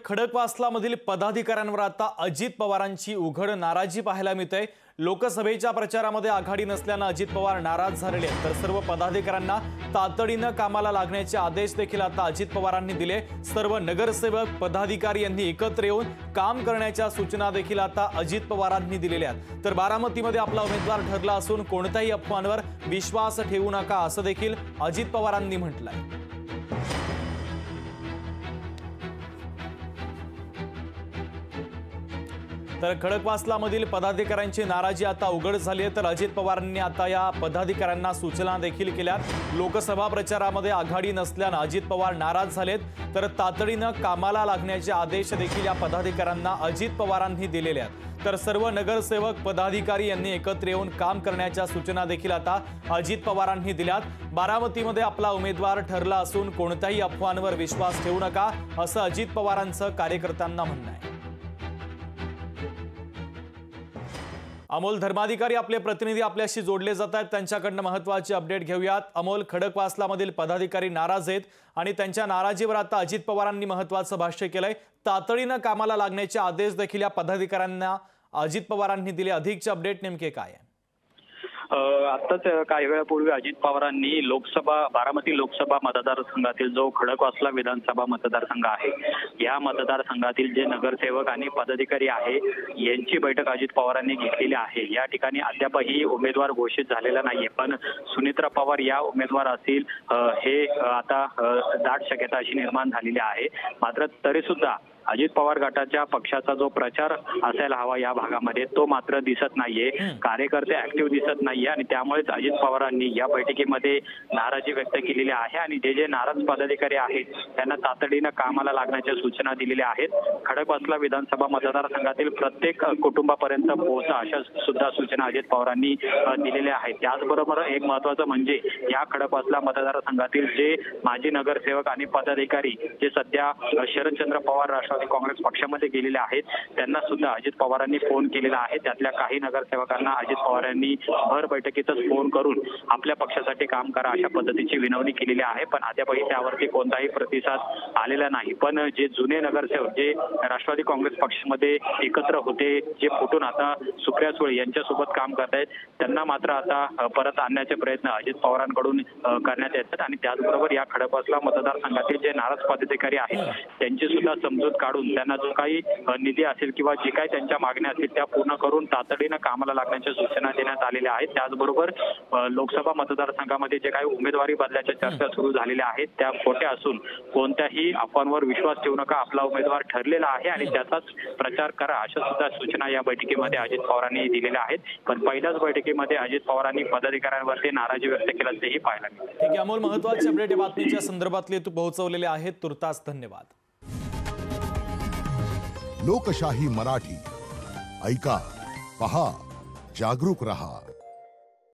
खडकवासलामधील पदाधिकाऱ्यांवर आता अजित पवारांची उघड नाराजी पाहायला मिळते। लोकसभेच्या प्रचारामध्ये आघाडी नसल्याने अजित पवार नाराज झालेले, तर सर्व पदाधिकाऱ्यांना तातडीने कामाला लागण्याचे आदेश देखील आता अजित पवारांनी दिले। सर्व नगरसेवक पदाधिकारी यांनी एकत्र येऊन काम करण्याच्या सूचना देखील आता अजित पवारांनी दिलेल्या आहेत। तर बारामतीमध्ये आपला उमेदवार ठरला असून कोणत्याही अफवांवर विश्वास ठेवू नका असं देखील अजित पवारांनी म्हटलंय। तर खडकवासलामधील पदाधिकाऱ्यांची नाराजी आता उघड झाली आहे, तर अजित पवारांनी आता या पदाधिकाऱ्यांना सूचना देखील केल्या। लोकसभा प्रचारामध्ये आघाडी नसल्याने अजित पवार नाराज झालेत, तर तातडीने कामाला लागण्याचे आदेश देखील या पदाधिकाऱ्यांना अजित पवारांनी दिलेले आहेत। तर सर्व नगरसेवक पदाधिकारी यांनी एकत्र येऊन काम करण्याच्या सूचना देखील आता अजित पवारांनी दिल्यात। बारामतीमध्ये आपला उमेदवार ठरला असून कोणत्याही अफवांवर विश्वास ठेवू नका असं अजित पवारांचं कार्यकर्त्यांना म्हणणं आहे। अमोल धर्माधिकारी आपले प्रतिनिधी आपल्याशी जोडले जात आहेत, त्यांच्याकडून महत्त्वाची अपडेट घेऊयात। अमोल, खडकवासलामधील पदाधिकारी नाराज आहेत आणि त्यांच्या नाराजीवर आता अजित पवारांनी महत्त्वाचं भाष्य केलंय। तातडीने कामाला लागण्याचे आदेश देखील या पदाधिकाऱ्यांना अजित पवारांनी दिले। अधिकचे अपडेट नेमके काय आहे? आताच काही वेळापूर्वी अजित पवारांनी बारामती लोकसभा मतदारसंघातील जो खडकवासला विधानसभा मतदारसंघ आहे, या मतदारसंघातील जे नगरसेवक आणि पदाधिकारी आहे यांची बैठक अजित पवारांनी घेतलेली आहे। या ठिकाणी अद्यापही उमेदवार घोषित झालेला नाहीये, पण सुनित्रा पवार या उमेदवार असतील हे आता दाट शक्यता अशी निर्माण झालेली आहे। मात्र तरी सुद्धा अजित पवार गटाच्या पक्षाचा जो प्रचार असायला हवा या भागामध्ये तो मात्र दिसत नाहीये, कार्यकर्ते ऍक्टिव्ह दिसत नाहीये आणि त्यामुळेच अजित पवारांनी या बैठकीमध्ये नाराजी व्यक्त केलेली आहे आणि जे नाराज पदाधिकारी आहेत त्यांना तातडीनं कामाला लागण्याच्या सूचना दिलेल्या आहेत। खडकवासला विधानसभा मतदारसंघातील प्रत्येक कुटुंबापर्यंत पोहोचा अशा सुद्धा सूचना अजित पवारांनी दिलेल्या आहेत। त्याचबरोबर एक महत्त्वाचं म्हणजे या खडकवासला मतदारसंघातील जे माजी नगरसेवक आणि पदाधिकारी जे सध्या शरदचंद्र पवार राष्ट्रवादी काँग्रेस पक्षामध्ये गेलेले आहेत त्यांना सुद्धा अजित पवारांनी फोन केलेला आहे। त्यातल्या काही नगरसेवकांना अजित पवारांनी भर बैठकीतच फोन करून आपल्या पक्षासाठी काम करा अशा पद्धतीची विनवणी केलेली आहे, पण अद्यापही त्यावरती कोणताही प्रतिसाद आलेला नाही। पण जे जुने नगरसेवक जे राष्ट्रवादी काँग्रेस पक्षामध्ये एकत्र होते, जे फुटून आता सुप्रिया सुळे यांच्यासोबत काम करतायत, त्यांना मात्र आता परत आणण्याचे प्रयत्न अजित पवारांकडून करण्यात येतात आणि त्याचबरोबर या खडकवासला मतदारसंघातील जे नाराज पदाधिकारी आहेत त्यांची सुद्धा समजूत काढून त्यांना जो काही निधी असेल किंवा जे काही त्यांच्या मागण्या असतील त्या पूर्ण करून तातडीनं कामाला लागण्याच्या सूचना देण्यात आलेल्या आहेत। त्याचबरोबर लोकसभा मतदारसंघामध्ये जे काही उमेदवारी बदलाच्या चर्चा सुरू झालेल्या आहेत त्या खोट्या असून कोणत्याही अफवांवर विश्वास ठेवू नका, आपला उमेदवार ठरलेला आहे आणि त्याचाच प्रचार करा अशा सुद्धा सूचना या बैठकीमध्ये अजित पवारांनी दिलेल्या आहेत। पण पहिल्याच बैठकीमध्ये अजित पवारांनी पदाधिकाऱ्यांवरती नाराजी व्यक्त केल्याचंही पाहायला मिळालं। ठीक आहे अमोल, महत्त्वाची अपडेट या बातमीच्या संदर्भातले तू पोहोचवलेले आहेत, तुर्तास धन्यवाद। लोकशाही मराठी ऐका, पहा, जागरूक रहा।